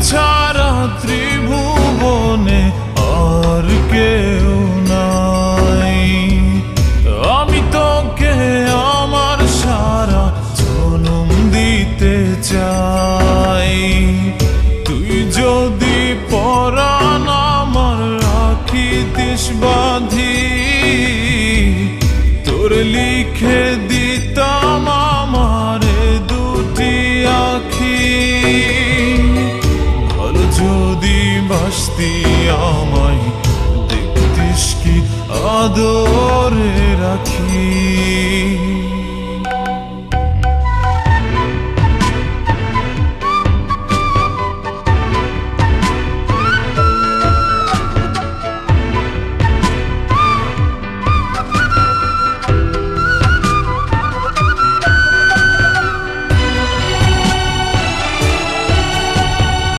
ছাড়া ত্রিভুবনে আর কেউ নাই। আমি তোকে আমার সারা জনম দিতে চাই। তুই যদি পরাণ আমার রাখিতিস বাঁধি, তোর লিখে দিতাম আমার দুটি আখি। ভালো যদি বাসতি আমায় দেখতিস কি আদরে রাখি।